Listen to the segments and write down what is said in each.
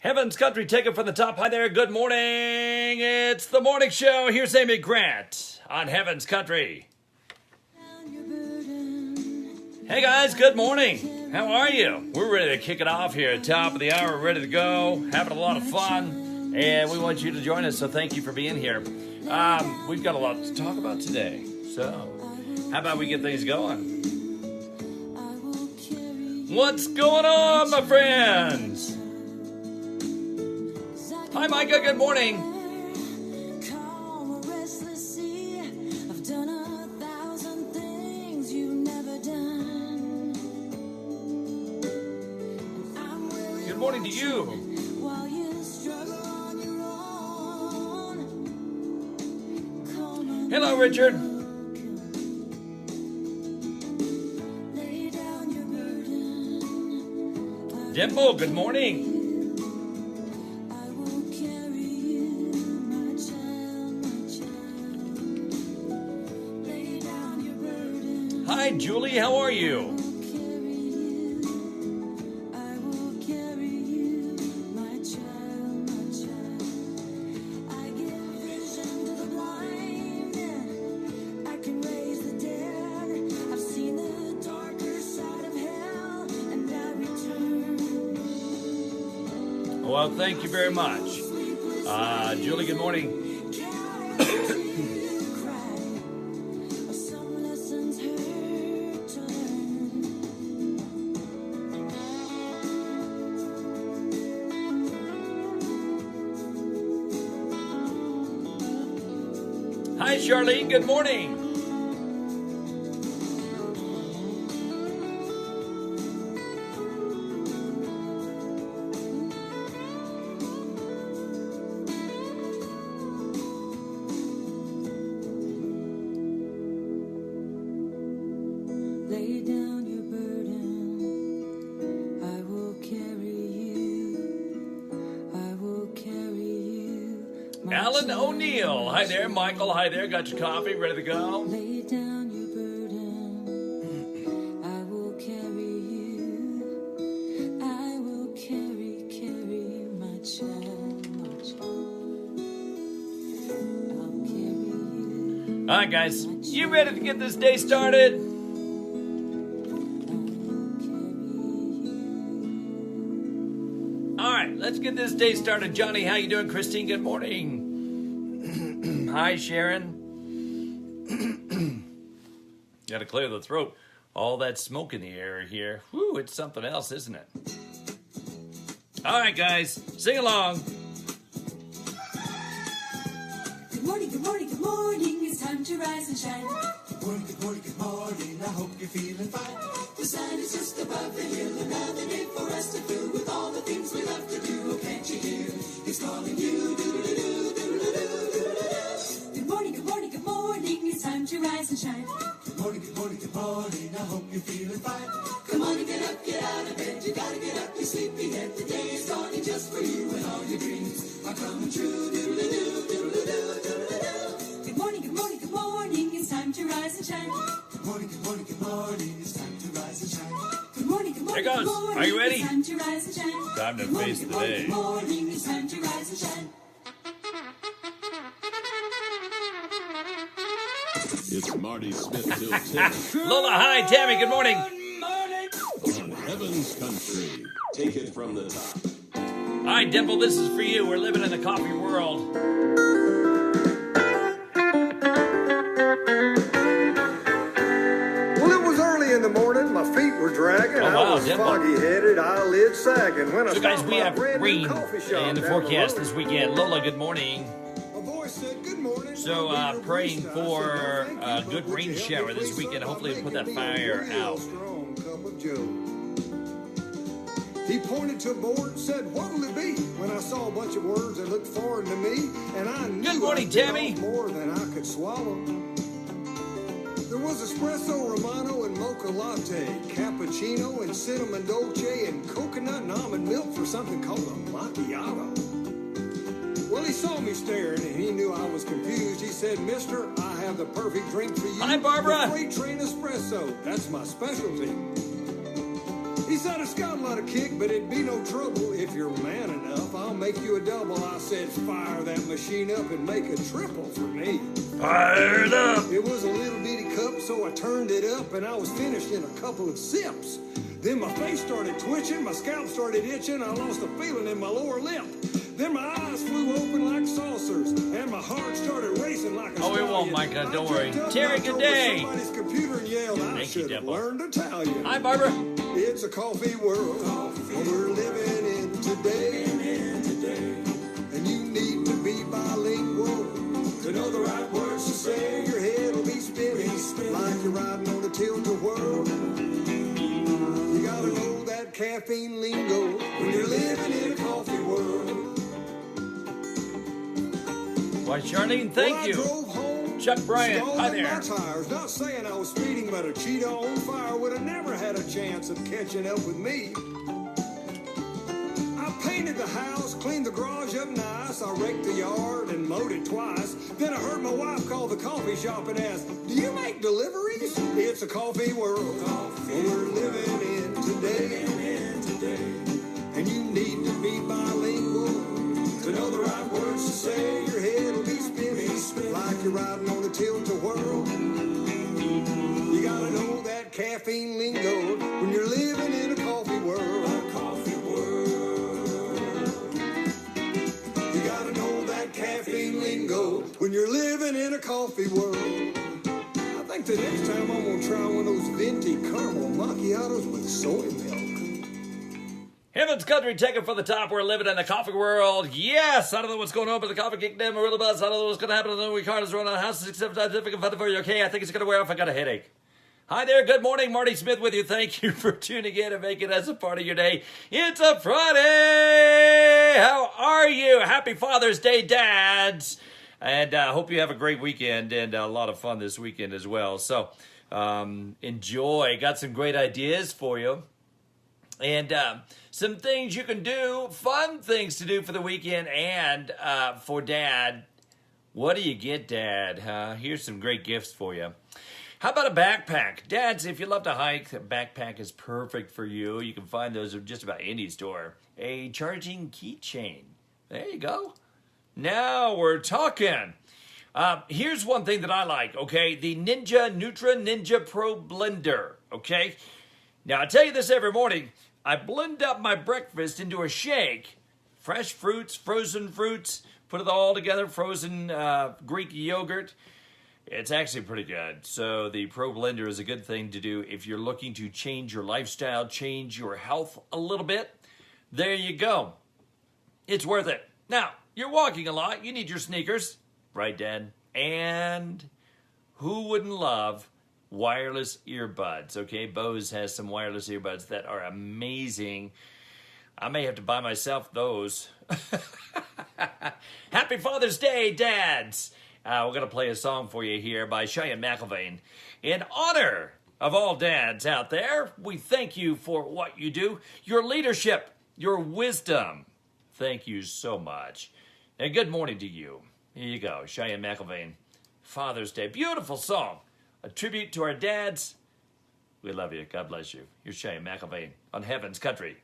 Heaven's Country, take it from the top. Hi there, good morning. It's the morning show. Here's Amy Grant on Heaven's Country. Hey guys, good morning. How are you? We're ready to kick it off here at top of the hour. We're ready to go, having a lot of fun, and we want you to join us, so thank you for being here. We've got a lot to talk about today, so how about we get things going? What's going on, my friends? Hi, Micah. Good morning. Good morning to you. Hello, Richard. Dimple, good morning. Hi, Julie. How are you? Well, thank you very much. Julie, good morning. Hi, Charlene. Good morning. Lay down your burden, I will carry you, I will carry you. Alan O'Neill. Hi there, Michael. Hi there. Got your coffee? Ready to go? Lay down your burden, I will carry you, I will carry my child, I'll carry you. All right, guys. You ready to get this day started? All right, let's get this day started. Johnny, how you doing? Christine, good morning. Hi, Sharon. Got to clear the throat. All that smoke in the air here. Whew, it's something else, isn't it? All right, guys, sing along. Good morning, good morning, good morning. It's time to rise and shine. Good morning, good morning, good morning. I hope you're feeling fine. The sun is just above the hill. Another day for us to fill with all the things we love to do. Oh, can't you hear? It's calling you. Doodle-doo, doodle-doo, doodle-doo. Good morning, good morning, good morning. It's time to rise and shine. Good morning, good morning, good morning. I hope you're feeling fine. Come on and get up, get out of bed. You gotta get up, you sleepyhead. The day is dawning just for you, and all your dreams are coming true. Doodle-doo, doodle-doo, doodle-doo. Good morning, good morning, good morning. It's time to rise and shine. Good morning, good morning, good morning. It's time to rise and shine. Good morning, good morning, Here goes. good morning. Are you ready? It's time to rise and shine. Time to Good morning, face good the morning, day. good morning. It's time to rise and shine. It's Marty Smith till 10 Lola, hi. Tammy, good morning. on Heaven's Country. Take it from the top. All right, Dimple, this is for you. We're living in the coffee world. Well, it was early in the morning. My feet were dragging. Oh, wow, I was Dimple. foggy-headed, eyelids sagging. When I So, guys, stopped we by a have brand new rain coffee shop in the down forecast road. this weekend. Lola, good morning. A voice said, "Good morning." So, I'll be your praying barista." I for said, "No, thank you, a but good would rain you help shower me, this please, weekend. son? Hopefully I'm put that making me a fire real out. strong cup of joe. He pointed to a board and said, "What'll it be?" When I saw a bunch of words that looked foreign to me, and I knew Good morning, I bit Tammy. off more than I could swallow. There was espresso romano and mocha latte, cappuccino and cinnamon dolce, and coconut and almond milk for something called a macchiato. Well, he saw me staring and he knew I was confused. He said, "Mister, I have the perfect drink for you. Hi, Barbara. The Freight Train Espresso. That's my specialty." He said, it's got a lot of kick, but it'd be no trouble if you're man enough. I'll make you a double. I said, fire that machine up and make a triple for me. Fired up. It was a little bitty cup, so I turned it up, and I was finished in a couple of sips. Then my face started twitching, my scalp started itching, I lost a feeling in my lower lip. Then my eyes flew open like saucers, and my heart started racing like a Oh, it won't, stallion. Micah, don't I worry. jumped up, Terry, knocked good over day. somebody's computer and yelled, I Thank you, should have Dimple. learned Italian. Hi, Barbara. It's a coffee world we're living in today. And you need to be bilingual to know the right words to say. Your head will be spinning like you're riding on a tilt-a-whirl. You gotta know that caffeine lingo when you're living in a coffee world. Why, Charlene, thank Well, I you. drove home, Chuck Bryant, stalling hi there. my tires. Not saying I was speeding, but a Cheetah on fire would have never had a chance of catching up with me. I painted the house, cleaned the garage up nice. I raked the yard and mowed it twice. Then I heard my wife call the coffee shop and ask, do you make deliveries? It's a coffee world we're living in today. And you need to be bilingual to know the right words to say. Your head will be spinning like you're riding on a tilt-a-whirl. You gotta know that caffeine lingo when you're living in a coffee world. You gotta know that caffeine lingo when you're living in a coffee world. I think the next time I'm gonna try one of those venti caramel macchiatos with soy milk. Heaven's Country, take it for the top. We're living in the coffee world. Yes, I don't know what's going on, but the coffee kicked in. We're really buzz. I don't know what's going to happen. I don't know. We cars run out of the house 6, 7 times. If I can find it for you, okay? I think it's going to wear off. I got a headache. Hi there. Good morning. Marty Smith with you. Thank you for tuning in and making us a part of your day. It's a Friday. How are you? Happy Father's Day, dads. And I hope you have a great weekend and a lot of fun this weekend as well. So enjoy. Got some great ideas for you. And some things you can do, fun things to do for the weekend and for Dad. What do you get, Dad? Here's some great gifts for you. How about a backpack? Dads, if you love to hike, a backpack is perfect for you. You can find those at just about any store. A charging keychain. There you go. Now we're talking. Here's one thing that I like, okay? The Ninja Ninja Pro Blender, okay? Now, I tell you this every morning. I blend up my breakfast into a shake. Fresh fruits, frozen fruits, put it all together, frozen Greek yogurt. It's actually pretty good. So the Pro Blender is a good thing to do if you're looking to change your lifestyle, change your health a little bit. There you go. It's worth it. Now, you're walking a lot. You need your sneakers. Right, Dad? And who wouldn't love wireless earbuds? Okay, Bose has some wireless earbuds that are amazing. I may have to buy myself those. Happy Father's Day, dads. We're going to play a song for you here by Cheyenne McIlvaine. In honor of all dads out there, we thank you for what you do, your leadership, your wisdom. Thank you so much. And good morning to you. Here you go, Cheyenne McIlvaine. Father's Day. Beautiful song. A tribute to our dads. We love you. God bless you. Here's Cheyenne McIlvaine on Heaven's Country.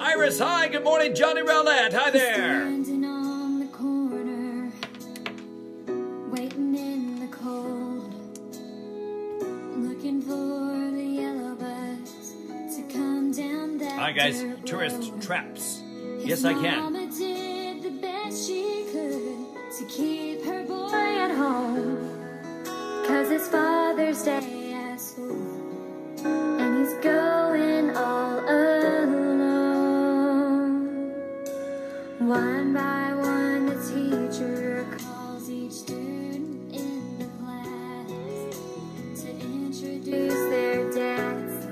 Iris, hi. Good morning. Johnny Rowlett. Hi there. Standing on the corner, waiting in the cold, looking for the yellow bus to come down that Hi, guys. dirt Tourist road. traps. His Yes, I can. mama did the best she could to keep her boy at home, 'cause it's Father's Day at school, and he's going all alone. One by one, the teacher calls each student in the class to introduce their dads,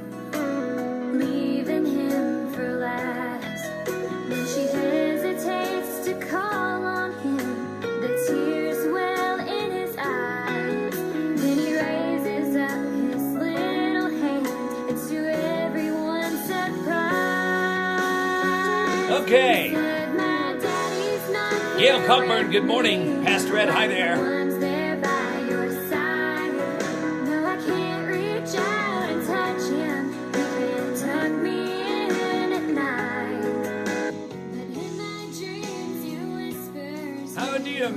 leaving him for last. When she hesitates to call on him, the tears well in his eyes. Then he raises up his little hand, and to everyone's surprise, Okay. he said, "My daddy's not Gail here Cockburn, with good morning. me. Pastor Ed, hi there. One's there by your side. No, I can't reach out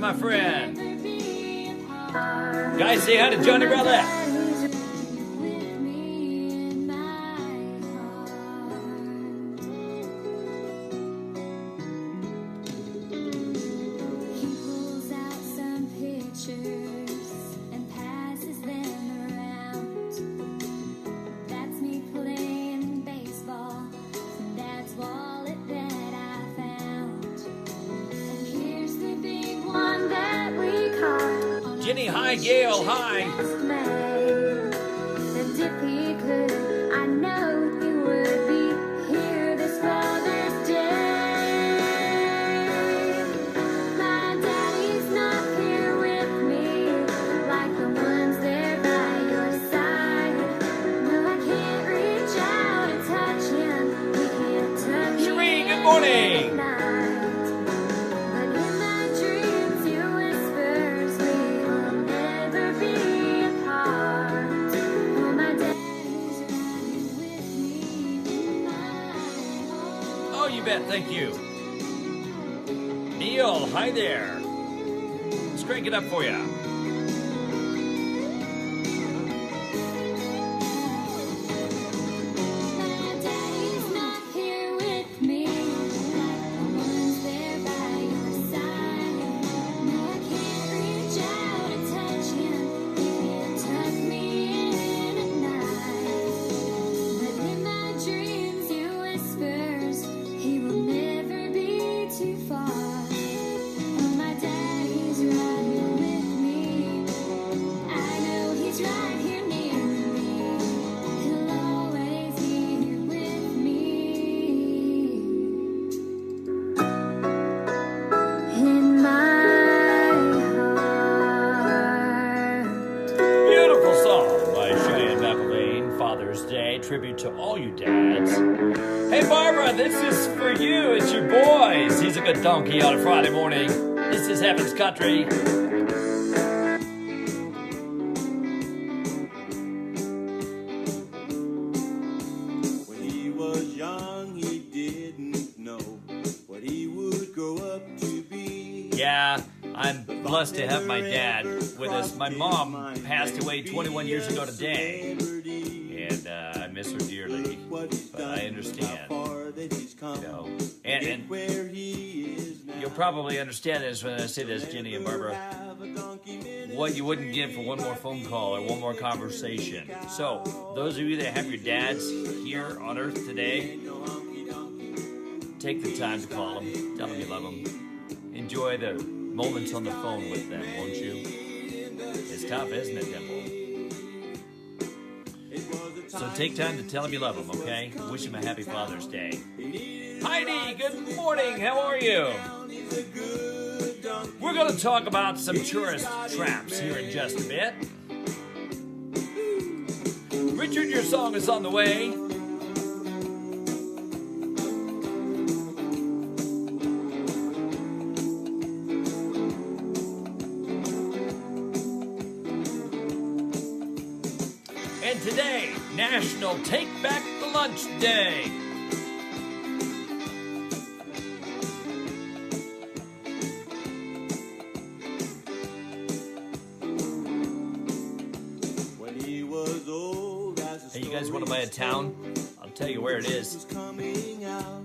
morning, my friend. Guys, say hi to Johnny Rowlett. Jenny, hi. Gail, hi. And if he could, I know he would be here this Father's Day. My daddy's not here with me, like the ones there by your side. No, I can't reach out and touch him. He can't touch Cherie, me good morning. at night. But in my dreams, you whispers we will never be apart. Oh, my daddy's riding with me in my heart. Oh, you bet. Thank you. Neil, hi there. Let's crank it up for you. My daddy's not here with me, like the ones there by your side. No, I can't reach out and touch him. He can't tuck me in at night. But in my dreams, you whispers he will never be too far. Oh, my daddy's riding with me. I know he's right here near me. He'll always be here with me. In my heart. Beautiful song by Cheyenne McElvain, Father's Day, tribute to all you dads. Hey, Barbara, this is for you. It's your boys. He's a good donkey on a Friday morning. This is Heaven's Country. When he was young, he didn't know what he would grow up to be. Yeah, I'm blessed to have my dad with us. My mom passed away 21 years ago today, and I miss her dearly. But I understand, you know. And you'll probably understand this when I say this, Jenny and Barbara, what you wouldn't give for one more phone call or one more conversation. So, those of you that have your dads here on Earth today, take the time to call them, tell them you love them. Enjoy the moments on the phone with them, won't you? It's tough, isn't it, Dimple? So take time to tell them you love them, okay? Wish them a happy Father's Day. Heidi, good morning. How are you? We're going to talk about some tourist traps here in just a bit. Richard, your song is on the way. And today, National Take Back the Lunch Day. When he was old as a Hey, you guys want to buy a town? I'll tell you where it is. was coming out.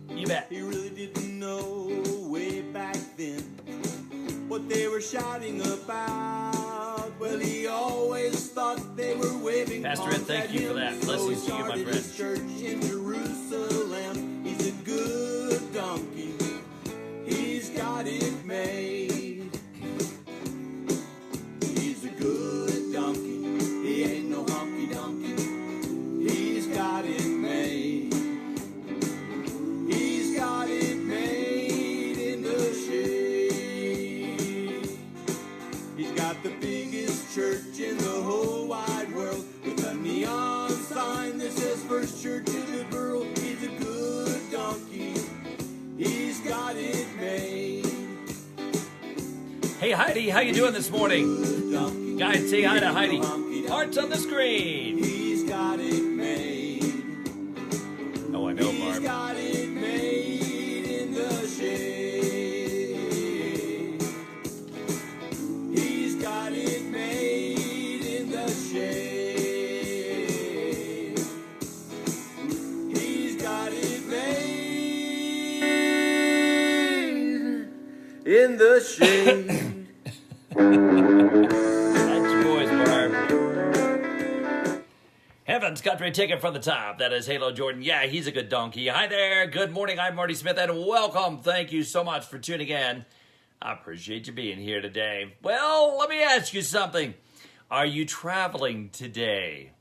You bet. He really didn't know way back then what they were shouting about. Well, he always thought they were waving. Pastor Ed, thank you for that. Blessings to you, my friend. Church in Jerusalem. He's a good donkey. He's got it made. He's a good donkey. He ain't no honky donkey. He's got it made. He's got it made in the shade. He's got the biggest church in the whole wide world with a neon sign that says First Church in the World. He's a good donkey. He's got it made. Hey, Heidi, how you doing this morning? Good donkey. Guys, say hi to Heidi. Honky donkey. Hearts on the screen. He's got it made. Oh, I know, He's Barb. got it made in the shade. in the shade. That's your boys, Barb. Heaven's Country Ticket from the top. That is Halo Jordan. Yeah, he's a good donkey. Hi there. Good morning. I'm Marty Smith, and welcome. Thank you so much for tuning in. I appreciate you being here today. Well, let me ask you something. Are you traveling today?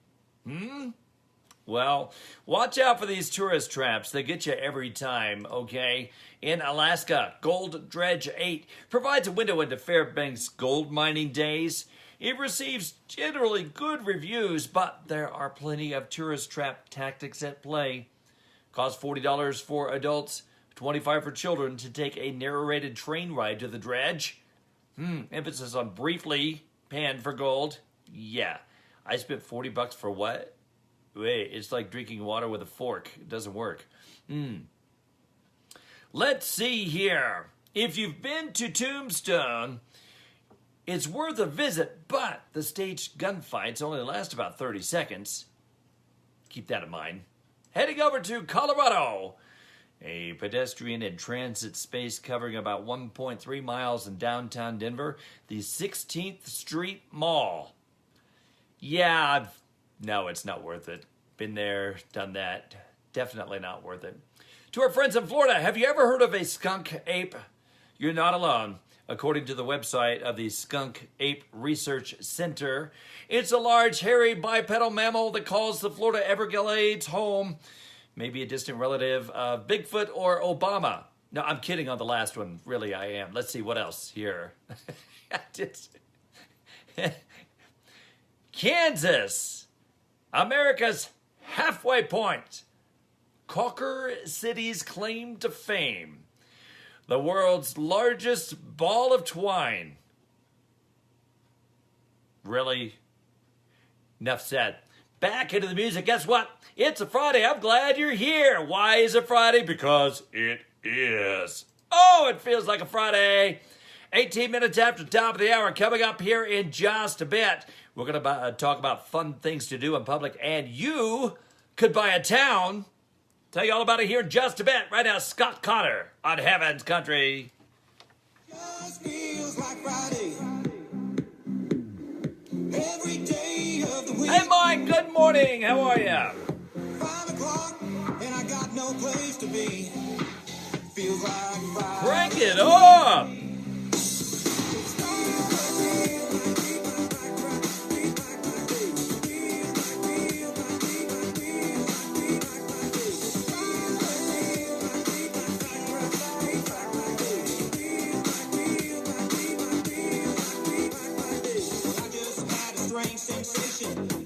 Well, watch out for these tourist traps. They get you every time, okay? In Alaska, Gold Dredge 8 provides a window into Fairbanks gold mining days. It receives generally good reviews, but there are plenty of tourist trap tactics at play. Costs $40 for adults, $25 for children to take a narrated train ride to the dredge. Emphasis on briefly panned for gold. Yeah, I spent $40 for what? Wait, it's like drinking water with a fork. It doesn't work. Let's see here. If you've been to Tombstone, it's worth a visit, but the staged gunfights only last about 30 seconds. Keep that in mind. Heading over to Colorado. A pedestrian and transit space covering about 1.3 miles in downtown Denver, the 16th Street Mall. Yeah, no, it's not worth it. Been there, done that. Definitely not worth it. To our friends in Florida, have you ever heard of a skunk ape? You're not alone. According to the website of the Skunk Ape Research Center, it's a large, hairy, bipedal mammal that calls the Florida Everglades home. Maybe a distant relative of Bigfoot or Obama. No, I'm kidding on the last one. Really, I am. Let's see what else here. Kansas, America's halfway point. Cawker City's claim to fame. The world's largest ball of twine. Really? Enough said. Back into the music. Guess what? It's a Friday. I'm glad you're here. Why is it Friday? Because it is. Oh, it feels like a Friday. 18 minutes after the top of the hour. Coming up here in just a bit. We're going to talk about fun things to do in public. And you could buy a town. Tell you all about it here in just a bit. Right now, Scott Connor on Heaven's Country. Just feels like Friday. Every day of the week. Hey, Mike. Good morning. How are you? 5 o'clock and I got no place to be. Feels like Friday. Crank it up.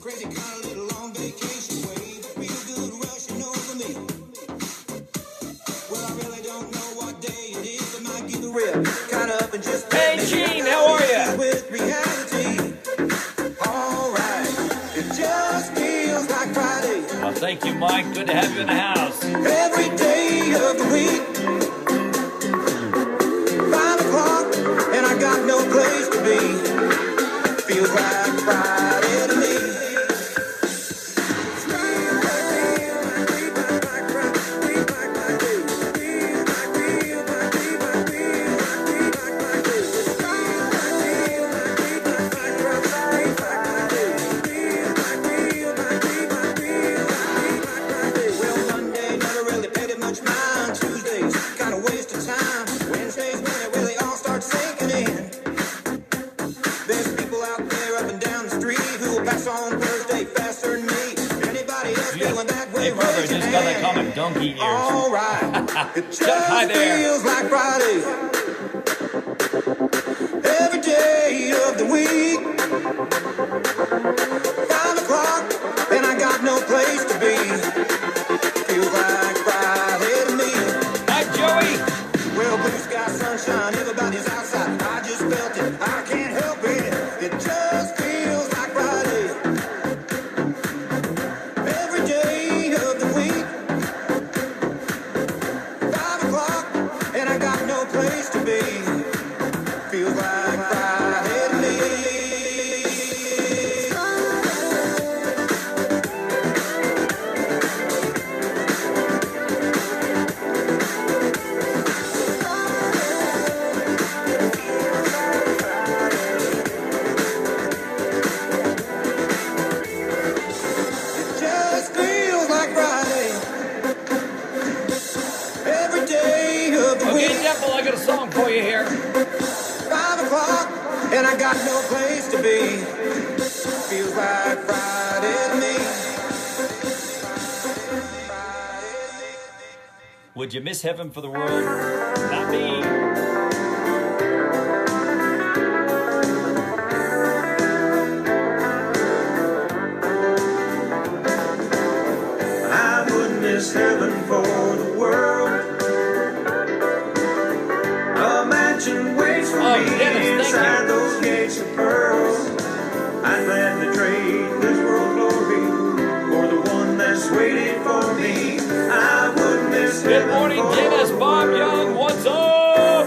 Crazy kind of little long vacation wave, feel good rushing over me. Well, I really don't know what day it is. I might give a rip, kind of up and just. Hey, Gene, how are you? With reality, all right. It just feels like Friday. Well, thank you, Mike. Good to have you in the house. Every day of the week. 5 o'clock and I got no place to be. Feels like Friday to me. Hey, brother, just got that comment, donkey ears. All right. It just Hi there. feels like Friday. Every day of the week. 5 o'clock and I got no place to be. Feels like Friday to me. Hi, Joey. Well, blue sky, sunshine, everybody's outside. I just felt it. I can't help it. It just feels like Friday. Every day of the week. 5 o'clock and I got no place to be. Feels like Friday to me. countdown for you here. 5 o'clock, and I got no place to be. Feels like Friday to me. Would you miss heaven for the world? Not me. I wouldn't miss heaven for the world. A mansion waits for Oh, me Dennis, thank inside you. those gates of pearl. I'd gladly trade this world glory for the one that's waiting for me. I wouldn't miss Good heaven morning, for Dennis. the Bob world. Young, what's up?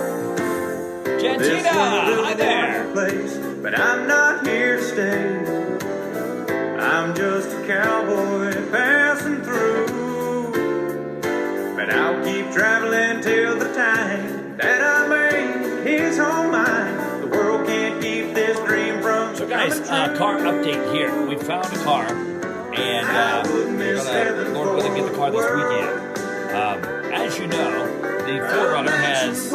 This Gentita, world hi is a there. wonderful place, but I'm not here to stay. I'm just a cowboy passing through. But I'll keep traveling till the time that I make his home mine. The world can't keep this dream from So, guys, coming true. car update here. We found a car, and we're gonna, Lord willing, get the car this weekend. As you know, the 4Runner has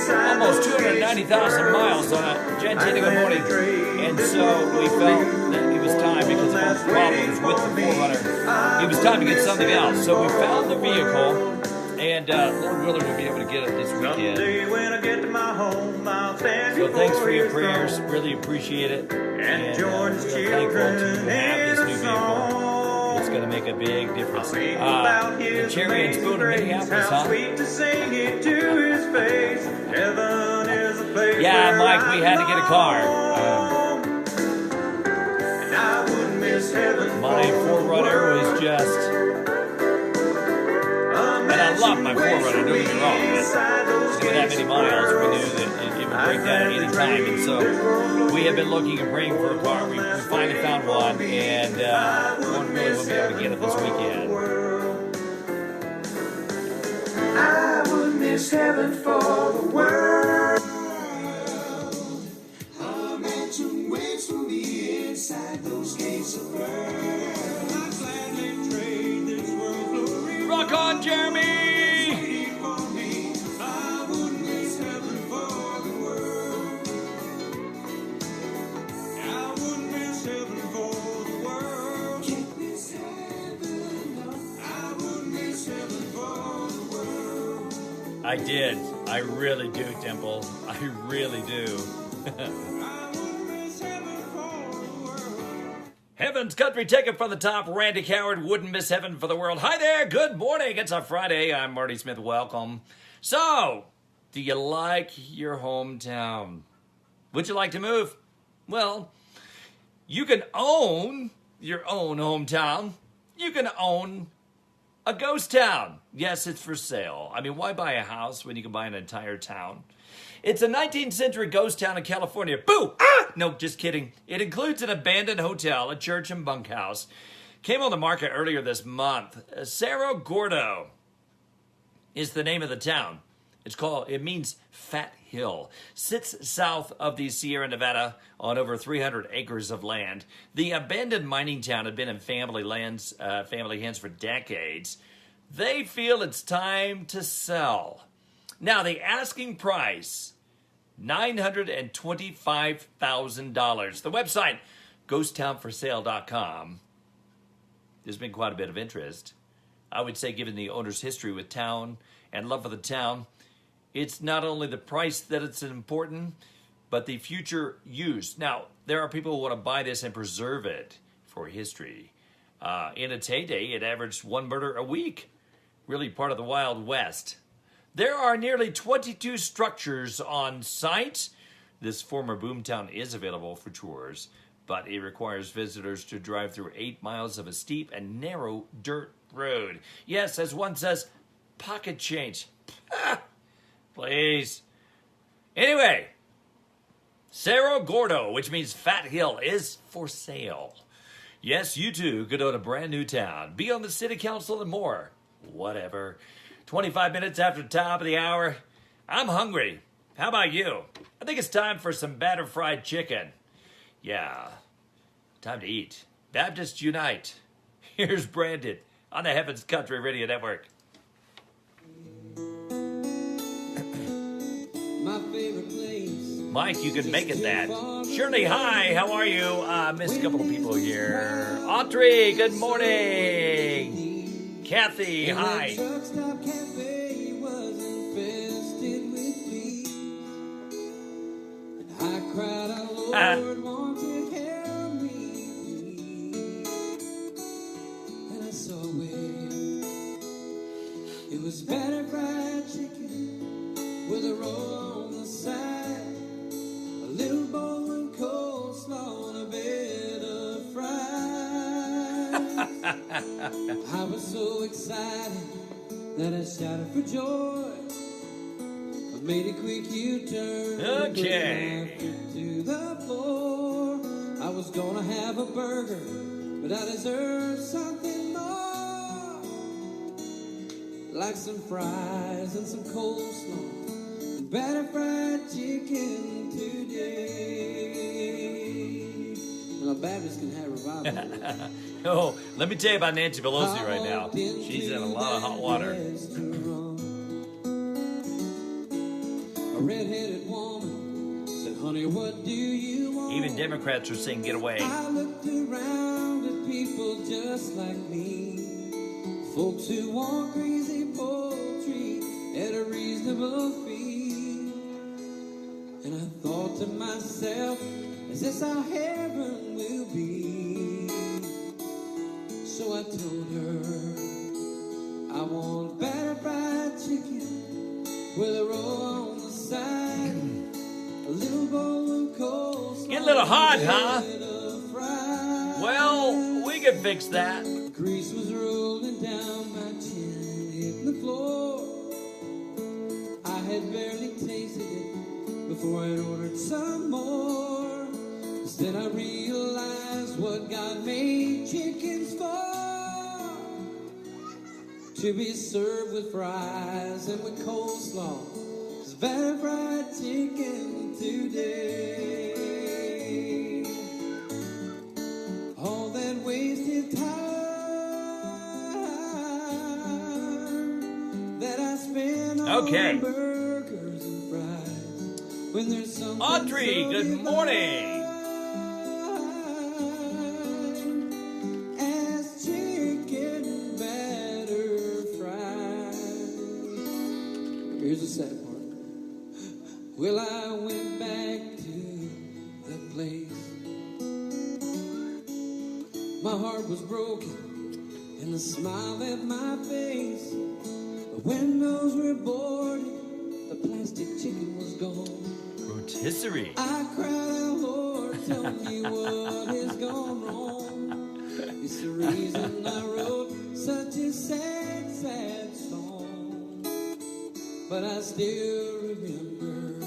almost 290,000 miles on it. Gentita, good morning. And so we felt that it was time, because of all the problems with the 4Runner, it was time to get something else. So we found the vehicle, and Lord willing, we'll be able to get it this weekend. Someday when I get to my home, I'll stand So thanks for your before his prayers. throne. Really appreciate it. And join we're his thankful children to have in this a new vehicle. song. It's going to make a big difference. Think about The his Cherry and amazing Spoon in grace, Minneapolis, how huh? sweet to sing it to his face. Heaven is a place Yeah, where Mike, we had to get a car. and I wouldn't miss heaven My for 4Runner was just... And I love my 4Runner, don't get me wrong, but with that many miles, we knew that it would break down at any time. And so we have been looking and praying for a car. We finally found one, and Lord willing, we'll be able to get it this weekend. I would miss heaven for the world. A mansion waits for me inside those gates of pearl. I'd gladly trade this world glory Rock on, Jeremy! for me. I would miss heaven for the world. I would miss heaven for the world. Can't miss heaven, no. I would miss heaven for the world. I did. I really do, Dimple. I really do. I would miss heaven for the world. Heaven's Country, take it from the top. Randy Coward wouldn't miss heaven for the world. Hi there. Good morning. It's a Friday. I'm Marty Smith. Welcome. So, do you like your hometown? Would you like to move? Well, you can own your own hometown. You can own a ghost town. Yes, it's for sale. I mean, why buy a house when you can buy an entire town? It's a 19th century ghost town in California. Boo! Ah! No, just kidding. It includes an abandoned hotel, a church, and bunkhouse. Came on the market earlier this month. Cerro Gordo is the name of the town. It means Fat Hill. Sits south of the Sierra Nevada on over 300 acres of land. The abandoned mining town had been in family hands for decades. They feel it's time to sell. Now, the asking price, $925,000. The website, ghosttownforsale.com. There's been quite a bit of interest. I would say, given the owner's history with town and love for the town, it's not only the price that it's important, but the future use. Now, there are people who want to buy this and preserve it for history. In its heyday, it averaged one murder a week. Really part of the Wild West. There are nearly 22 structures on site. This former boomtown is available for tours, but it requires visitors to drive through 8 miles of a steep and narrow dirt road. Yes, as one says, pocket change. Please. Anyway, Cerro Gordo, which means Fat Hill, is for sale. Yes, you too could own a brand new town, be on the city council and more. Whatever. 25 minutes after the top of the hour. I'm hungry. How about you? I think it's time for some batter fried chicken. Yeah, time to eat. Baptists unite. Here's Brandon on the Heavens Country Radio Network. favorite place. Mike, you can make it that. Shirley, hi. How are you? Missed a couple of people here. Audrey, good morning. Kathy, hi. Truck stop cafe was infested with bees. And I cried out, Lord, won't you help me, please? And I saw where it was better fried chicken with a roll on the side, a little bowl of coleslaw and a bed of fries. I was so excited that I shouted for joy. I made a quick U-turn. Okay. Put my feet to the floor. I was gonna have a burger, but I deserve something more. Like some fries and some coleslaw and better fried chicken today. Well, Baptists can have revival. Oh, let me tell you about Nancy Pelosi right now. She's in a lot of hot water. A red-headed woman said, honey, what do you want? Even Democrats are saying get away. I looked around at people just like me, folks who want greasy poultry at a reasonable fee. And I thought to myself, is this how heaven will be? So I told her, I want better fried chicken with a roll on the side, a little bowl of coleslaw. Get a little hot, huh? and a bed of fries. Well, we can fix that. Grease was rolling down my chin, hitting the floor. I had barely tasted it before I ordered some more. Then I realized what God made chickens for, to be served with fries and with coleslaw. It's better fried chicken today. All that wasted time that I spent Okay. on burgers and fries. When there's something Audrey, so good morning. as chicken batter fries. Here's the sad part. Well, I went back to the place. My heart was broken and a smile left my face. The windows were boarded, the plastic chicken was gone. Rotisserie. I cried out, Lord, tell me what has gone wrong. It's the reason I wrote such a sad, sad song. But I still remember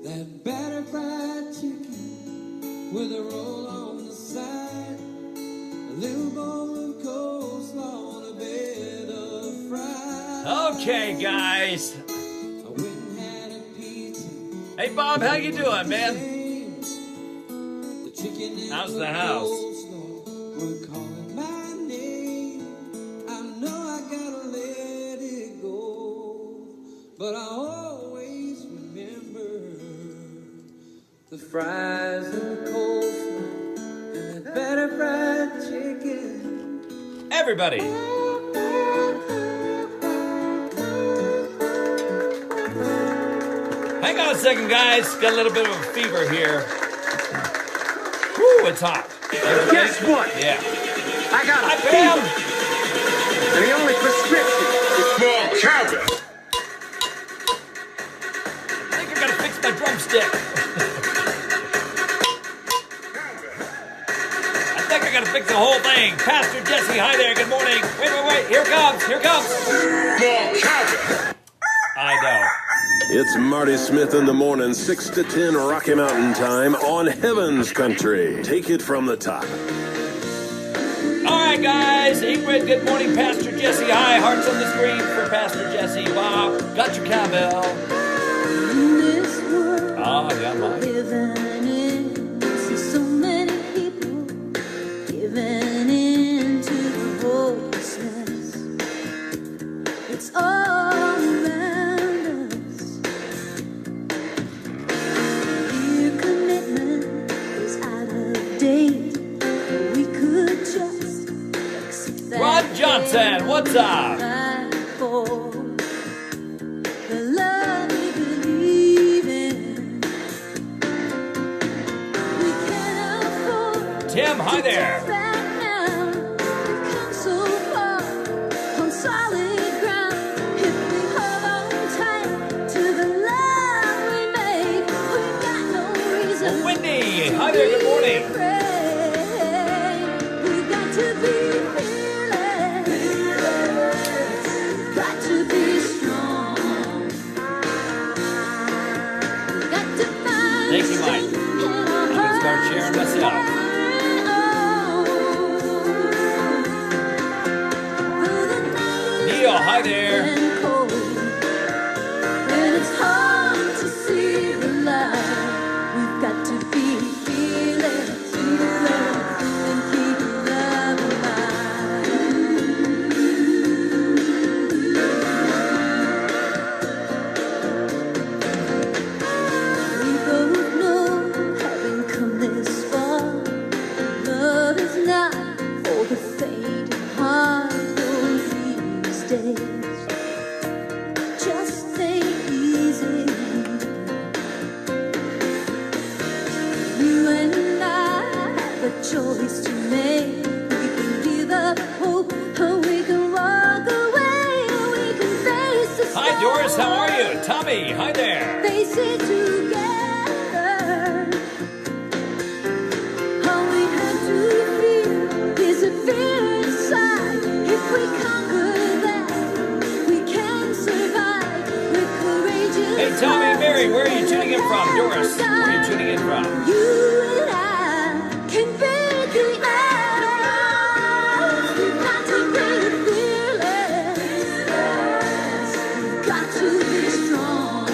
that batter fried chicken with a roll on the side, a little bowl of coleslaw and a bed of fries. Okay, guys. I went and had a pizza. Hey, Bob, how you doing, man? The chicken and How's the house? coleslaw were calling my name. I know I gotta let it go, but I always remember the fries and the coleslaw and the better fried chicken. Everybody. Hang on a second, guys. Got a little bit of a fever here. Whew, it's hot. Guess what? Yeah. I got Hi, a Pam. fever, and the only prescription is more Calvin. I think I gotta fix my drumstick. I think I gotta fix the whole thing. Pastor Jesse, hi there. Good morning. Wait. Here it comes. Here it comes. More Calvin. I know. It's Marty Smith in the morning, 6 to 10 Rocky Mountain time on Heaven's Country. Take it from the top. All right, guys. Ingrid, good morning. Pastor Jesse, hi. Hearts on the screen for Pastor Jesse. Bob, got your cowbell. This world Oh, yeah, Mike. living in, see so many people giving in to the hopelessness. It's all around us. Johnson, what's up? For the love we believe in, we can't afford Tim, hi there. to back down. We've come so far on solid ground. If we hold on tight to the love we make, we've got no reason. Wendy, hi there, good morning. We've got to be fearless, got to be strong. We've got to find Thank you, Mike. strength in our I'm gonna start sharing myself. Neil, hi there. And cold, when it's hard to see the light, we've got to be fearless, and keep love alive. We both know, having come this far, love is not for the faint of heart. These days just ain't easy. You and I have a choice to make. We can give up hope, or we can walk away, or we can face the Hi, Doris, how are you? Tommy, hi there. Face it together. All we have to feel is a fear inside. If we conquer that, we can survive. We're courageous. Hey, Tommy, Mary, where are you tuning in from? Doris, where are you tuning in from? You and I can beat the odds. We've got to be fearless. We've got to be strong.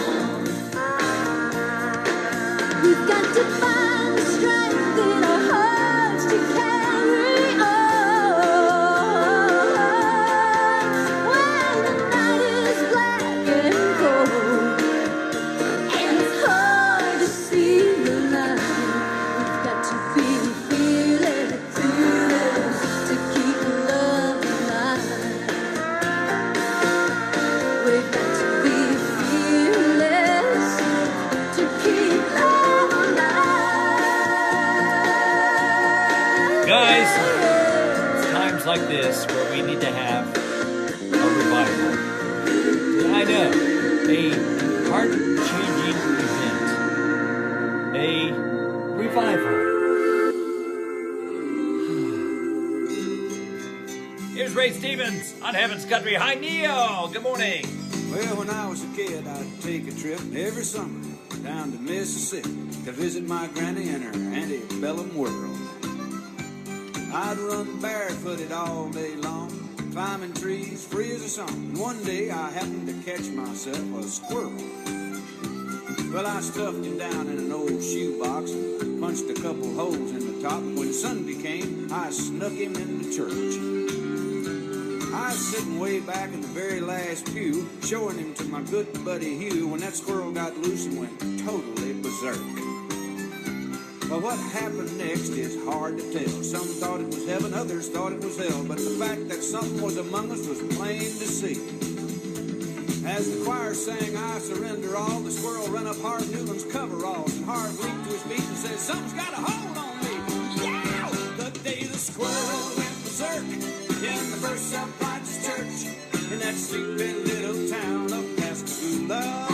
We've got to find the strength in our hearts to carry on. When the night is black and cold, and it's hard to see the light, we've got to be fearless, to keep love alive. We've got to be fearless, to keep love alive. Guys, it's times like this where we need to have a revival. I know, a heart-changing event. A revival. Here's Ray Stevens on Heaven's Country. Hi, Neil. Good morning. Well, when I was a kid, I'd take a trip every summer down to Mississippi to visit my granny and her antebellum world. I'd run barefooted all day long, climbing trees free as a song. And one day I happened to catch myself a squirrel. Well, I stuffed him down in an old shoebox and punched a couple holes in the top. When Sunday came, I snuck him into church. I was sitting way back in the very last pew, showing him to my good buddy Hugh, when that squirrel got loose and went totally berserk. Well, what happened next is hard to tell. Some thought it was heaven, others thought it was hell, but the fact that something was among us was plain to see. As the choir sang, I surrender all, the squirrel ran up Harv Newland's coveralls, and Harv leaped to his feet and said, something's got a hold on me. Yeah! The day the squirrel went berserk in the First Self-Righteous Church in that sleeping little town of Pascagoula.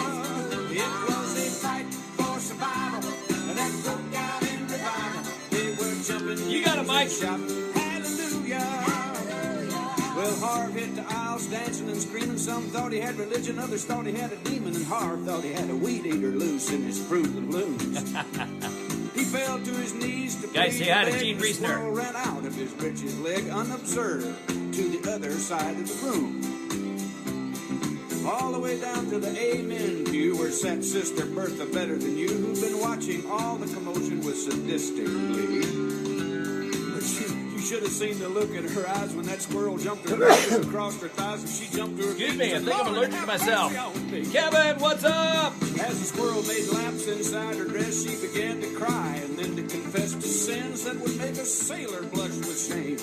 It was a fight for survival that broke out in revival. They were jumping. You got it, Mike. Shouting, hallelujah. Well, Harv hit the aisles dancing and screaming. Some thought he had religion, others thought he had a demon, and Harv thought he had a weed eater loose in his Fruit of the Looms. He fell to his knees to Guys, say hi to Gene The Reisner. squirrel ran out of his britches leg unobserved to the other side of the room. All the way down to the Amen pew where sat Sister Bertha Better Than You, who'd been watching all the commotion with sadistic glee. But you should have seen the look in her eyes when that squirrel jumped her legs across her thighs and she jumped to her feet. Excuse me, I and think said, I'm "Lord, allergic to have myself. mercy on me." Kevin, what's up? As the squirrel made laps inside her dress, she began to cry and then to confess to sins that would make a sailor blush with shame.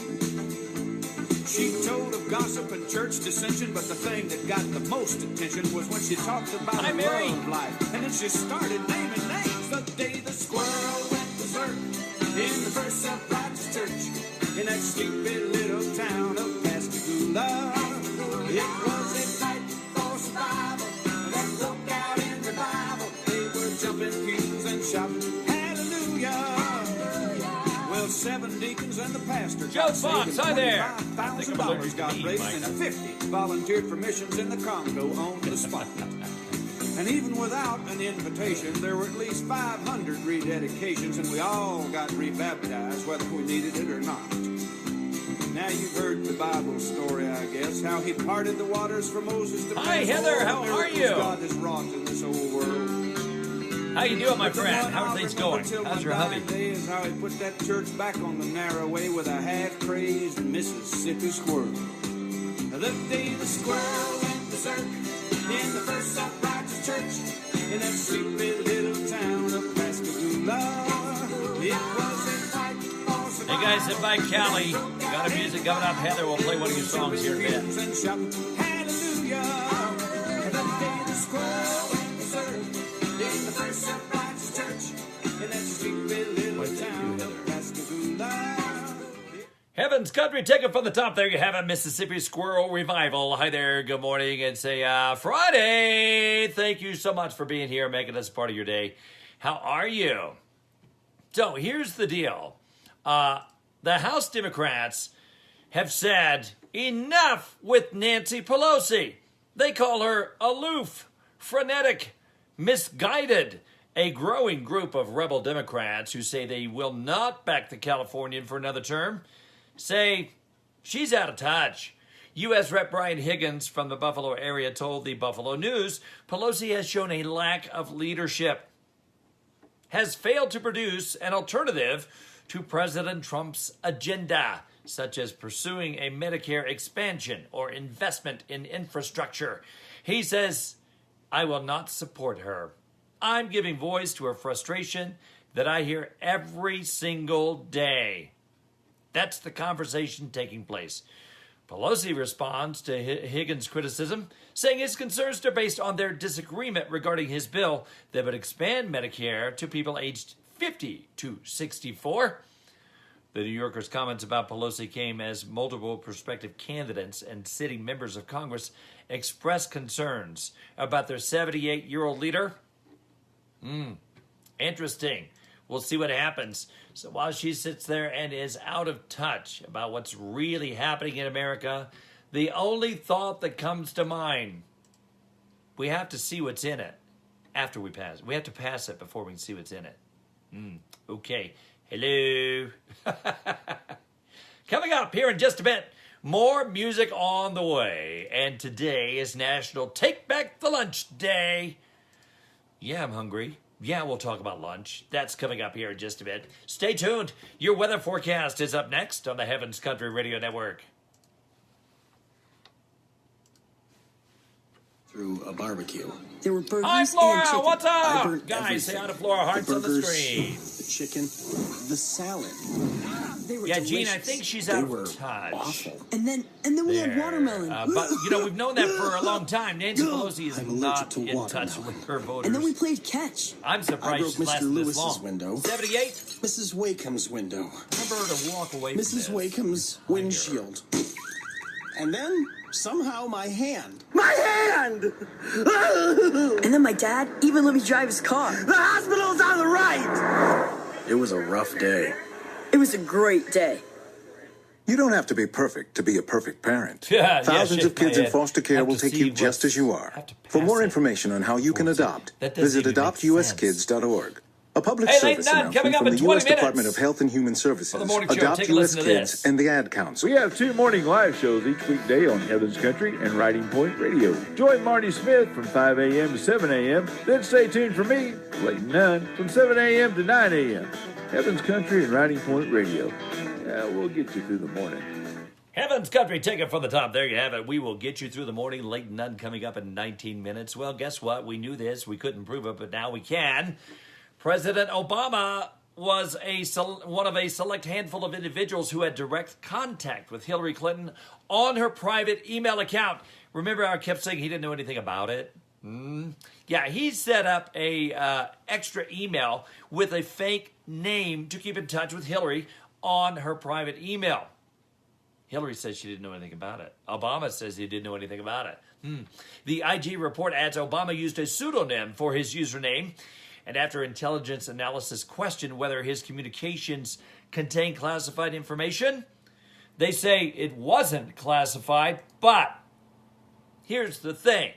She told of God gossip and church dissension, but the thing that got the most attention was when she talked about Hi, her Mary. love life. And then she started naming names. The day the squirrel went berserk in the First Self-Righteous Church in that sleepy little town of Pascagoula. It was a fight for survival that broke out in the Bible. They were jumping pews and shouting, hallelujah. Well, 7 deacons and the pastor Joe got Fox, saved, hi there. $25,000 got raised, and 50 volunteered for missions in the Congo on the spot. And even without an invitation, there were at least 500 rededications, and we all got rebaptized, whether we needed it or not. Now you've heard the Bible story, I guess, how he parted the waters for Moses to Hi, pass Heather, over how the are miracles you? God has wrought in this old world. How you doing, my But the friend? one How are I'll things remember going? till How's my your hubby? dying day is how he put that church back on the narrow way with a half-crazed Mississippi squirrel. The day the squirrel went berserk in the First Self-Righteous Church in that sleepy little town of Pascagoula. It was a fight for survival. Hey guys, invite Callie. Got a music coming up. Heather will play one of your songs here in a bit. And shouting, hallelujah. The day the squirrel went berserk in the First Self-Righteous Church in that sleepy little town of Pascagoula. Heaven's Country, take it from the top. There you have it, Mississippi Squirrel Revival. Hi there, good morning. It's a Friday. Thank you so much for being here, making us part of your day. How are you? So here's the deal. The House Democrats have said enough with Nancy Pelosi. They call her aloof, frenetic, misguided. A growing group of rebel Democrats who say they will not back the Californian for another term say she's out of touch. U.S. Rep. Brian Higgins from the Buffalo area told the Buffalo News Pelosi has shown a lack of leadership, has failed to produce an alternative to President Trump's agenda, such as pursuing a Medicare expansion or investment in infrastructure. He says, I will not support her. I'm giving voice to her frustration that I hear every single day. That's the conversation taking place. Pelosi responds to Higgins' criticism, saying his concerns are based on their disagreement regarding his bill that would expand Medicare to people aged 50 to 64. The New Yorker's comments about Pelosi came as multiple prospective candidates and sitting members of Congress expressed concerns about their 78-year-old leader. Interesting. We'll see what happens. So while she sits there and is out of touch about what's really happening in America, the only thought that comes to mind, we have to see what's in it after we pass. We have to pass it before we can see what's in it. Okay. Hello. Coming up here in just a bit, more music on the way. And today is National Take Back the Lunch Day. Yeah, I'm hungry. Yeah, we'll talk about lunch. That's coming up here in just a bit. Stay tuned. Your weather forecast is up next on the Heavens Country Radio Network. Through a barbecue. There were burgers Hi, Flora. and chicken. What's I up? burnt Guys, say everything. hi to Flora. Hearts the on the burgers, screen. the chicken, the salad. They were Yeah, delicious. Gene, I think she's They out were of touch. awful. And then we had There. watermelon. But, you know, we've known that for a long time. Nancy Pelosi is I'm not allergic to in touch watermelon. with her voters. And then we played catch. I'm I surprised broke she's lasted Mr. this Lewis's long. window. 78? Mrs. Wakeham's window. Remember her to walk away from Mrs. this. Wakeham's I hear her. windshield. And then, somehow, my hand. My hand! And then my dad even let me drive his car. The hospital's on the right! It was a rough day. It was a great day. You don't have to be perfect to be a perfect parent. Yeah, Thousands shake of kids my in head. foster care Have will to take see you just what's- as you are. have to For pass more it. information on how you can adopt, That doesn't visit even make adoptuskids.org. A public Hey, Late service Night, announcement coming up from in the 20 U.S. Department minutes. of Health and Human Services, For the morning show, Adopt take a U.S. listen to Kids, this. and the Ad Council. We have 2 morning live shows each weekday on Heaven's Country and Writing Point Radio. Join Marty Smith from 5 a.m. to 7 a.m. Then stay tuned for me, Clayton Nunn, from 7 a.m. to 9 a.m. Heaven's Country and Writing Point Radio. Yeah, we'll get you through the morning. Heaven's Country, take it from the top. There you have it. We will get you through the morning. Late and None coming up in 19 minutes. Well, guess what? We knew this. We couldn't prove it, but now we can. President Obama was one of a select handful of individuals who had direct contact with Hillary Clinton on her private email account. Remember how I kept saying he didn't know anything about it? Yeah, he set up a extra email with a fake name to keep in touch with Hillary on her private email. Hillary says she didn't know anything about it. Obama says he didn't know anything about it. The IG report adds Obama used a pseudonym for his username, and after intelligence analysis questioned whether his communications contained classified information, they say it wasn't classified, but here's the thing.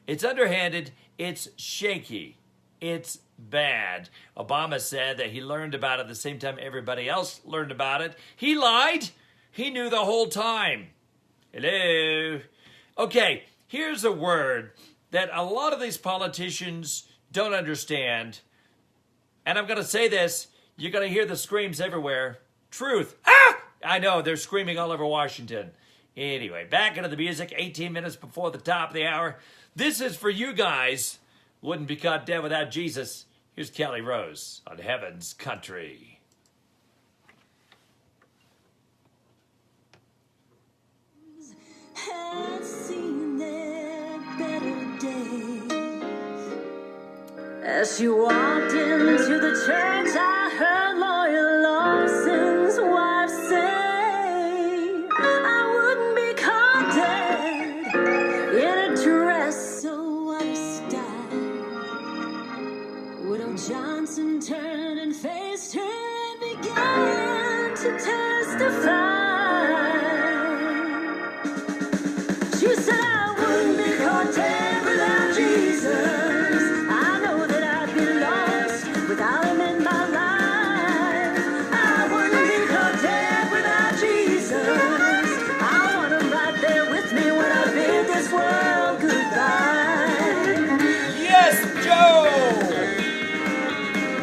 It's underhanded, it's shaky, it's bad. Obama said that he learned about it at the same time everybody else learned about it. He lied. He knew the whole time. Hello. Okay, here's a word that a lot of these politicians don't understand. And I'm going to say this. You're going to hear the screams everywhere. Truth. Ah! I know, they're screaming all over Washington. Anyway, back into the music, 18 minutes before the top of the hour. This is for you guys. Wouldn't be caught dead without Jesus. Here's Kelly Rose on Heaven's Country. Had seen their better days. As you walked into the church, I heard Lawyer Lawson's wife say, I wouldn't be caught dead in a dress so out of style. Widow Johnson turned and faced her and began to testify. She said, I wouldn't be caught dead without Jesus. I know that I'd be lost without him in my life. I wouldn't be caught dead without Jesus. I want him right there with me when I bid this world goodbye. Yes, Joe!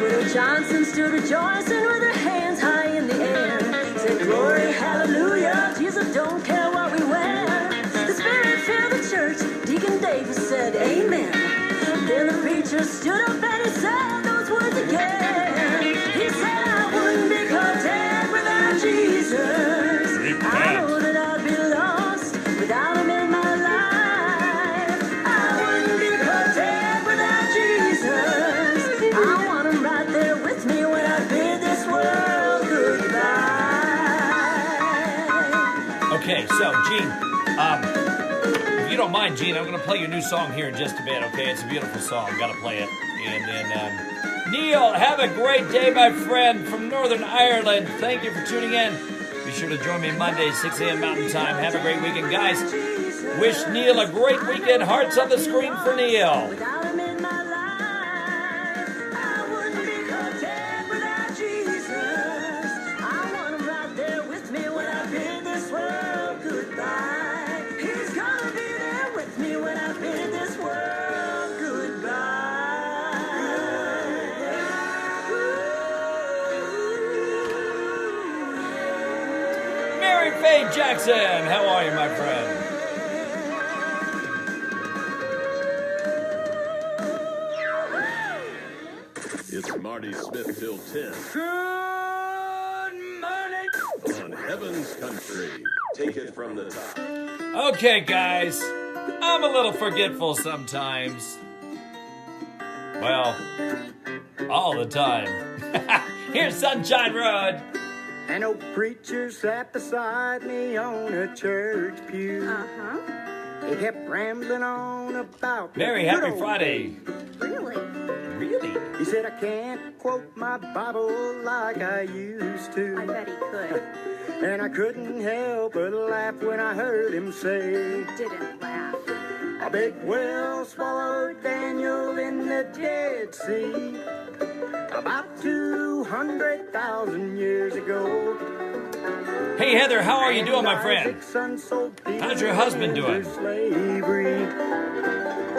Widow Johnson stood rejoicing with her hands high in the air. Said, glory, hallelujah, Jesus don't care what we wear. The Spirit filled the church, Deacon Davis said, amen. Then the preacher stood up and he said those words again. He said, I wouldn't be caught dead without Jesus. I know that I'd be lost without him in my life. I wouldn't be caught dead without Jesus. I want him right there with me when I bid this world goodbye. Okay, so, Gene, if you don't mind, Gene, I'm going to play your new song here in just a bit, okay? It's a beautiful song. Got to play it. And then, Neil, have a great day, my friend, from Northern Ireland. Thank you for tuning in. Be sure to join me Monday, 6 a.m. Mountain Time. Have a great weekend, guys. Wish Neil a great weekend. Hearts on the screen for Neil. Without him in my life, I wouldn't be caught dead without Jesus. I want him right there with me when I bid this world goodbye. He's gonna be there with me when I bid this world goodbye. Mary Faye Jackson, how are you, my friend? It's Marty Smith till 10 Good morning. on Heaven's Country. Take it from the top. Okay, guys, I'm a little forgetful sometimes. Well, all the time. Here's Sunshine Road. An old preacher sat beside me on a church pew. He kept rambling on about Mary, the good happy old Friday. days. Really? Really? He said, I can't quote my Bible like I used to. I bet he could. And I couldn't help but laugh when I heard him say, Didn't laugh. a big whale swallowed Daniel in the Dead Sea about 200,000 years ago. Hey, Heather, how are you doing, my friend? How's your husband doing? Slavery,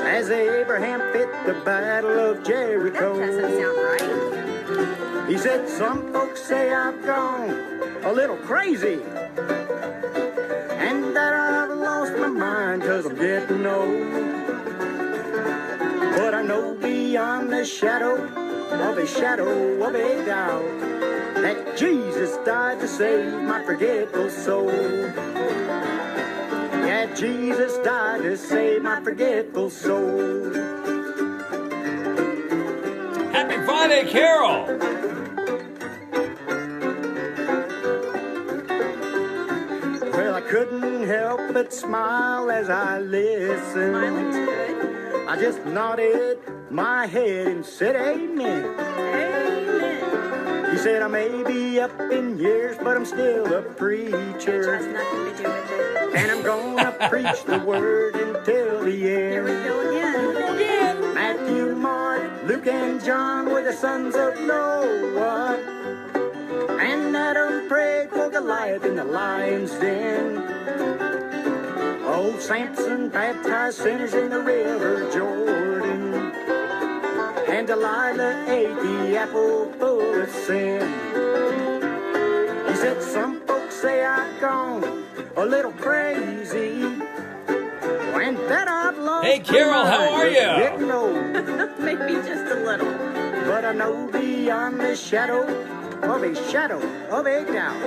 as Abraham fit the battle of Jericho. That doesn't sound right. He said, some folks say I've gone a little crazy, and that I've lost my mind 'cause I'm getting old. But I know beyond the shadow of a shadow of a doubt that Jesus died to save my forgetful soul. Yeah, Jesus died to save my forgetful soul. Happy Friday, Carol! Well, I couldn't help but smile as I listened. Smiling's good. I just nodded my head and said amen. Amen. He said I may be up in years, but I'm still a preacher. Age has nothing to do with it. And I'm gonna preach the word until the end. Here we go again. Matthew, Mark, Luke, and John were the sons of Noah. And Adam prayed for Goliath in the lion's den. Old Samson baptized sinners in the river Jordan. And Delilah ate the apple full of sin. He said, some folks say I've gone a little crazy. And that I've lost Hey, Carol, how are you? getting old. Maybe just a little. But I know beyond the shadow of a doubt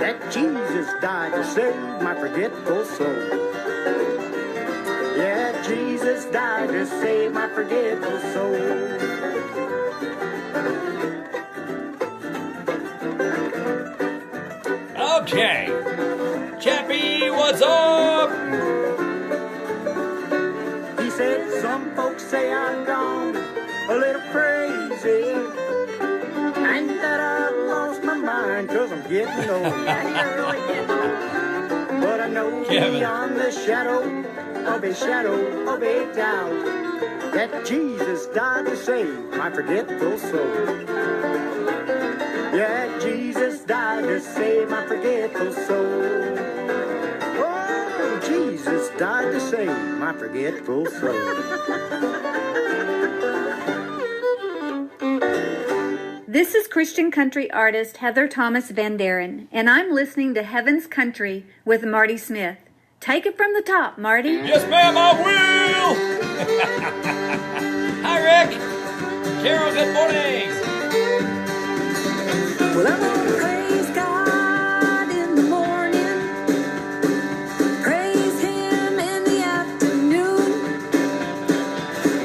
that Jesus died to save my forgetful soul. Yeah, Jesus died to save my forgetful soul. Okay. Chappie, what's up? He said, some folks say I'm gone a little crazy, and that I've lost my mind 'cause I'm getting old. Yeah, you're really getting old. But I know Kevin. beyond the shadow of a doubt that Jesus died to save my forgetful soul. Yeah, Jesus died to save my forgetful soul. Oh, Jesus died to save my forgetful soul. This is Christian country artist Heather Thomas Van Daren, and I'm listening to Heaven's Country with Marty Smith. Take it from the top, Marty. Yes, ma'am, I will! Hi, Rick! Carol, good morning! Well, I'm gonna praise God in the morning, praise Him in the afternoon,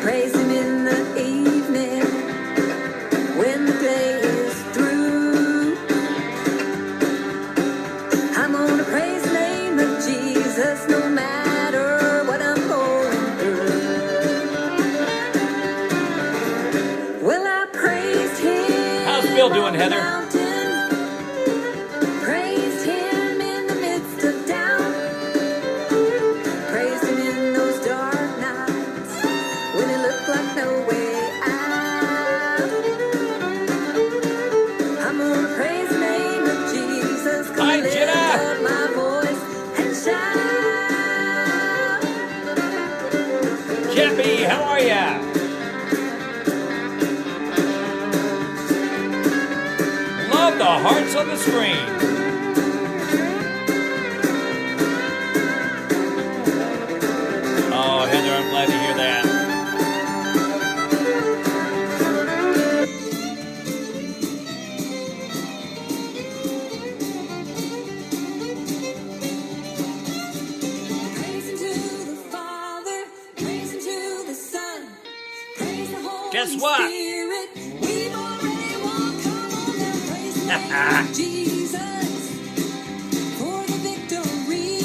praise Him in the evening when the day is through. I'm gonna praise the name of Jesus no matter what I'm going through. Well, I praised Him. How's Bill doing, Heather? Praised Him in the midst of doubt. Praised Him in those dark nights when it looked like no way out. I'm gonna praise the name of Jesus. Hi, Gonna lift Jenna. up my voice and shout. Chappie, how are ya? Love the hearts on the screen. Oh, Heather, I'm glad to hear that. Praise Him to the Father, praise Him to the Son, praise the Holy Guess what? Spirit. We've already won. Come on now, praise the name of Jesus for the victory.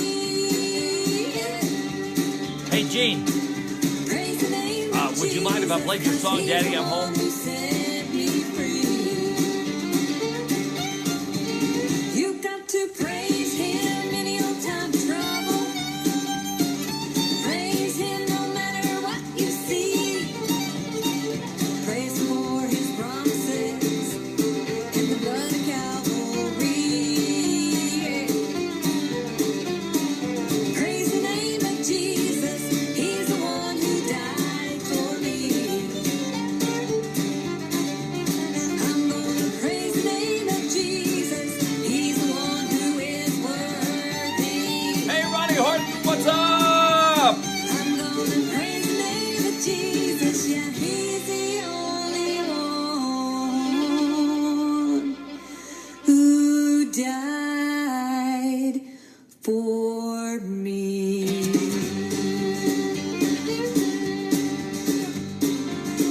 Hey, Gene, Praise the name of would you mind if I played your song, Daddy, I'm Home? who set me free. You've got to praise Him in your time of trouble. Praise Him no matter what you see. Praise Him for His promises and the blood of Calvary. Praise the name of Jesus. He's the one who died for me. died for me.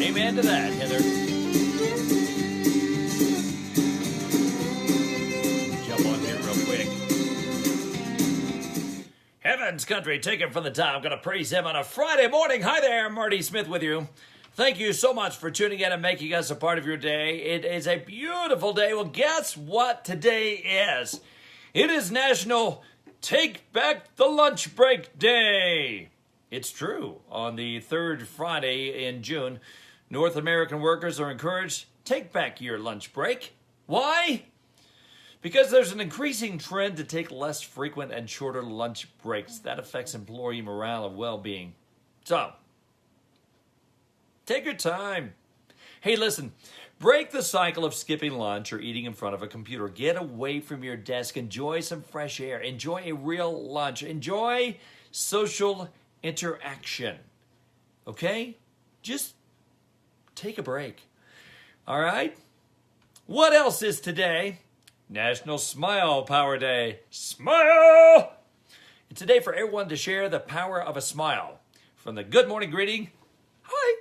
Amen to that, Heather. Jump on here real quick. Heaven's Country, take it from the top. I'm going to praise him on a Friday morning. Hi there, Marty Smith with you. Thank you so much for tuning in and making us a part of your day. It is a beautiful day. Well, guess what today is? It is National Take Back the Lunch Break Day. It's true. On the third Friday in June, North American workers are encouraged, take back your lunch break. Why? Because there's an increasing trend to take less frequent and shorter lunch breaks. That affects employee morale and well-being. So, take your time. Hey, listen, break the cycle of skipping lunch or eating in front of a computer. Get away from your desk. Enjoy some fresh air. Enjoy a real lunch. Enjoy social interaction. Okay? Just take a break. All right? What else is today? National Smile Power Day. Smile! It's a day for everyone to share the power of a smile. From the good morning greeting, hi,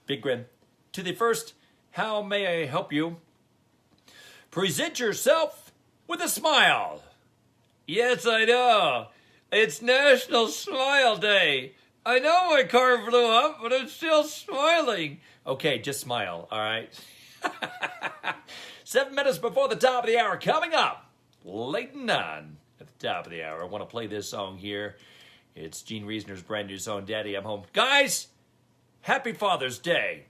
big grin, to the first, how may I help you? Present yourself with a smile. Yes, I know. It's National Smile Day. I know my car blew up, but I'm still smiling. Okay, just smile, all right? 7 minutes before the top of the hour, coming up, Leighton on at the top of the hour. I want to play this song here. It's Gene Reasoner's brand new song, Daddy, I'm Home. Guys, happy Father's Day.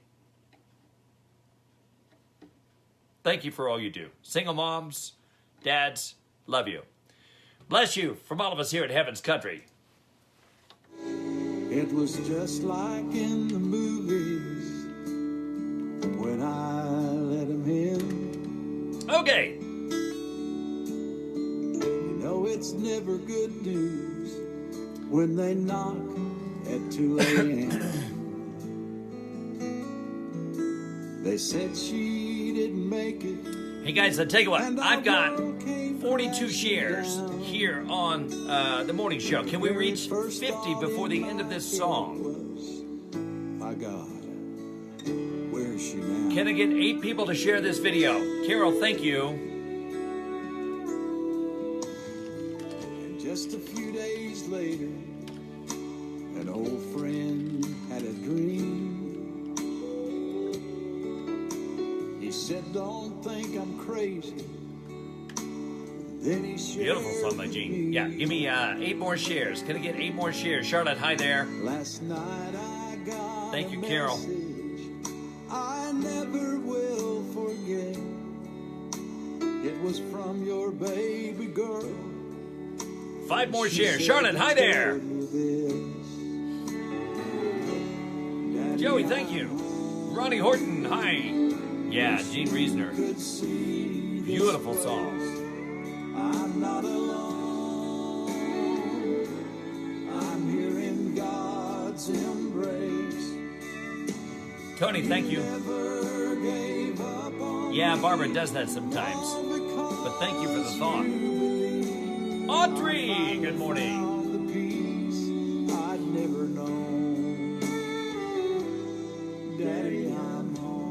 Thank you for all you do. Single moms, dads, love you. Bless you from all of us here at Heaven's Country. It was just like in the movies when I let him in. Okay. You know it's never good news when they knock at 2 a.m. They said she didn't make it. Hey guys, I'll tell you what, I've got 42 shares here on the morning show. Can we reach 50 before the end of this song? My God, where is she now? Can I get 8 people to share this video? Carol, thank you. And just a few days later, an old friend had a dream. He said, don't think I'm crazy. Then he shared. Beautiful song by Gene. Yeah, give me 8 more shares. Can I get 8 more shares? Charlotte, hi there. Last night I got Thank you, Carol. I never will forget. It was from your baby girl. 5 more shares. Charlotte, hi there. Joey, thank you. Ronnie Horton, hi. Yeah, Gene Reasoner. Beautiful songs. I'm not alone. I'm here in God's embrace. Tony, thank you. Yeah, Barbara does that sometimes. But thank you for the thought. Audrey, good morning. I'd never known. Daddy, I'm home.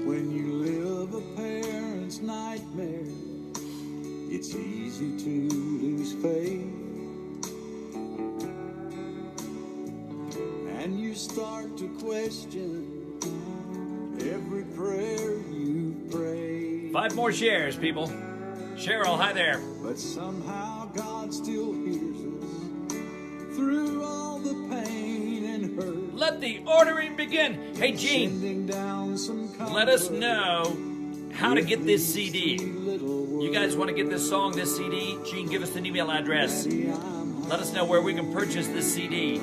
When you live a parent's nightmare, it's easy to lose faith. And you start to question every prayer you pray. 5 more shares, people. Cheryl, hi there. But somehow God still hears us through all the pain and hurt. Let the ordering begin. Hey, Gene, let us know how to get this CD. You guys want to get this song, this CD? Gene, give us an email address. Let us know where we can purchase this CD.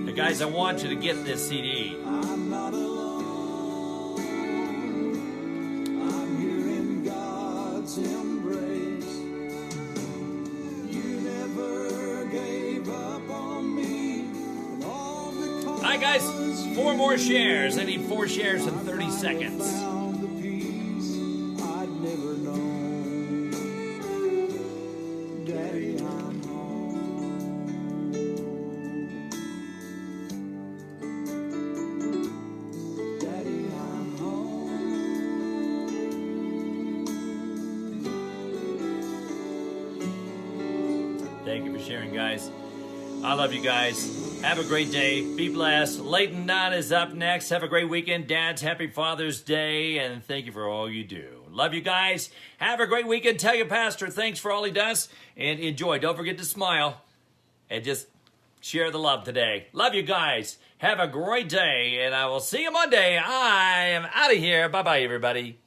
The guys, I want you to get this CD. I'm not alone. I'm here in God's embrace. You never gave up on me. All right, guys, 4 more shares. I need 4 shares in 30 seconds. Found the peace I'd never known. Daddy, I'm home. Daddy, I'm home. Thank you for sharing, guys. I love you guys. Have a great day. Be blessed. Leighton Nunn is up next. Have a great weekend. Dads, happy Father's Day, and thank you for all you do. Love you guys. Have a great weekend. Tell your pastor thanks for all he does, and enjoy. Don't forget to smile, and just share the love today. Love you guys. Have a great day, and I will see you Monday. I am out of here. Bye-bye, everybody.